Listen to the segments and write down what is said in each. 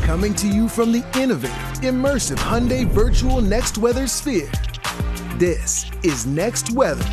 Coming to you from the innovative, immersive Hyundai Virtual Next Weather Sphere. This is Next Weather.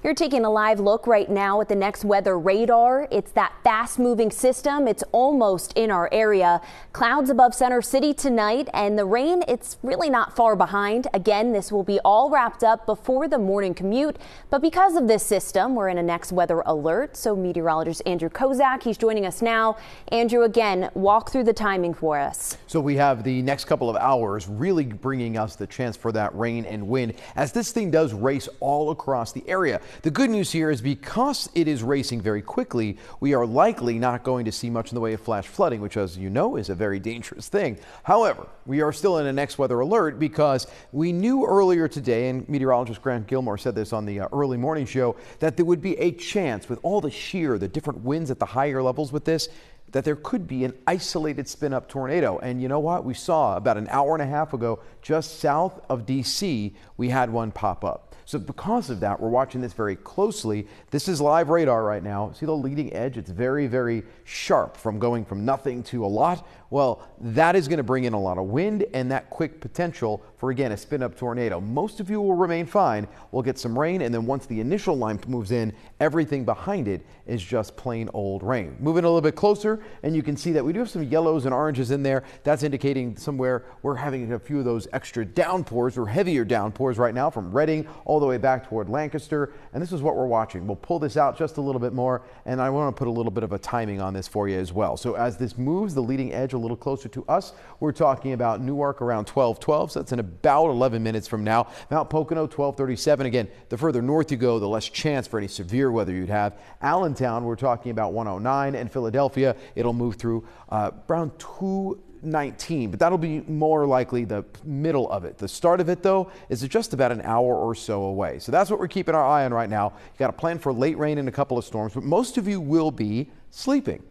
You're taking a live look right now at the Next Weather radar. It's that fast-moving system. It's almost in our area. Clouds above Center City tonight, and the rain, it's really not far behind. Again, this will be all wrapped up before the morning commute. But because of this system, we're in a Next Weather alert. So meteorologist Andrew Kozak, he's joining us now. Andrew, again, walk through the timing for us. So we have the next couple of hours really bringing us the chance for that rain and wind as this thing does race all across the area. The good news here is because it is racing very quickly, we are likely not going to see much in the way of flash flooding, which, as you know, is a very dangerous thing. However, we are still in a Next Weather alert because we knew earlier today, and meteorologist Grant Gilmore said this on the early morning show, that there would be a chance with all the shear, the different winds at the higher levels with this, that there could be an isolated spin-up tornado. And you know what? We saw about an hour and a half ago, just south of D.C., we had one pop up. So because of that, we're watching this very closely. This is live radar right now. See the leading edge? It's very, very sharp from going from nothing to a lot. Well, that is going to bring in a lot of wind and that quick potential for, again, a spin-up tornado. Most of you will remain fine. We'll get some rain, and then once the initial line moves in, everything behind it is just plain old rain. Moving a little bit closer, and you can see that we do have some yellows and oranges in there. That's indicating somewhere we're having a few of those extra downpours or heavier downpours right now from Reading all the way back toward Lancaster, and this is what we're watching. We'll pull this out just a little bit more, and I want to put a little bit of a timing on this for you as well. So as this moves the leading edge a little closer to us, we're talking about Newark around 12:12, so that's in about 11 minutes from now. Mount Pocono 12:37. Again, the further north you go, the less chance for any severe weather you'd have. Allentown, we're talking about 109, and Philadelphia, it'll move through around 2:19, but that'll be more likely the middle of it. The start of it, though, is just about an hour or so away. So that's what we're keeping our eye on right now. You got to plan for late rain and a couple of storms, but most of you will be sleeping,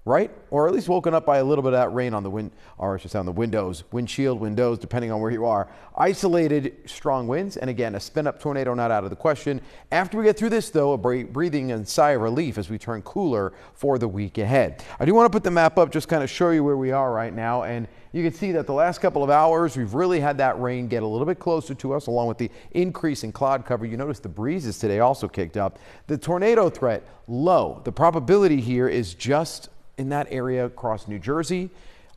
right? Or at least woken up by a little bit of that rain on the wind, or I should say on the windows, windshield, windows, depending on where you are. Isolated strong winds, and again, a spin-up tornado not out of the question. After we get through this, though, a breathing and sigh of relief as we turn cooler for the week ahead. I do want to put the map up, just kind of show you where we are right now, and you can see that the last couple of hours, we've really had that rain get a little bit closer to us, along with the increase in cloud cover. You notice the breezes today also kicked up. The tornado threat, low. The probability here is just in that area across New Jersey,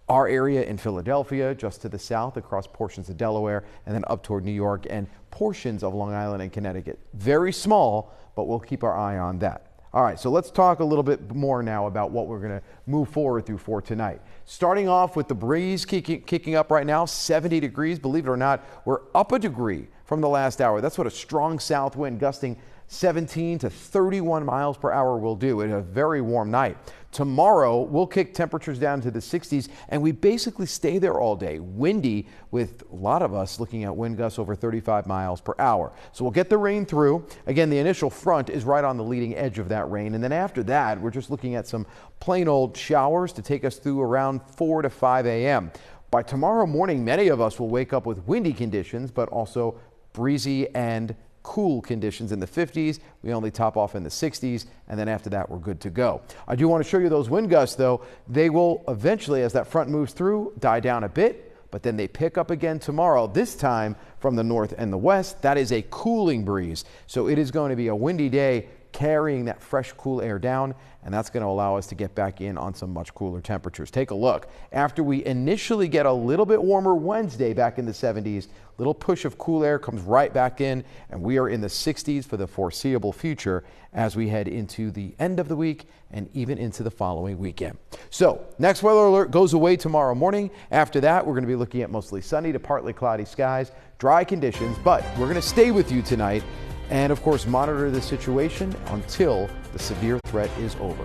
our area in Philadelphia, just to the south across portions of Delaware, and then up toward New York and portions of Long Island and Connecticut. Very small, but we'll keep our eye on that. All right, so let's talk a little bit more now about what we're going to move forward through for tonight. Starting off with the breeze kicking up right now, 70 degrees. Believe it or not, we're up a degree from the last hour. That's what a strong south wind gusting 17 to 31 miles per hour will do in a very warm night. Tomorrow, we'll kick temperatures down to the 60s, and we basically stay there all day. Windy, with a lot of us looking at wind gusts over 35 miles per hour. So we'll get the rain through. Again, the initial front is right on the leading edge of that rain, and then after that, we're just looking at some plain old showers to take us through around 4 to 5 a.m. By tomorrow morning, many of us will wake up with windy conditions, but also breezy and cool conditions in the 50s. We only top off in the 60s, and then after that, we're good to go. I do want to show you those wind gusts, though. They will eventually, as that front moves through, die down a bit, but then they pick up again tomorrow, this time from the north and the west. That is a cooling breeze. So it is going to be a windy day, carrying that fresh, cool air down, and that's going to allow us to get back in on some much cooler temperatures. Take a look. After we initially get a little bit warmer Wednesday back in the 70s, little push of cool air comes right back in, and we are in the 60s for the foreseeable future as we head into the end of the week and even into the following weekend. So, next weather alert goes away tomorrow morning. After that, we're going to be looking at mostly sunny to partly cloudy skies, dry conditions, but we're going to stay with you tonight and, of course, monitor the situation until the severe threat is over.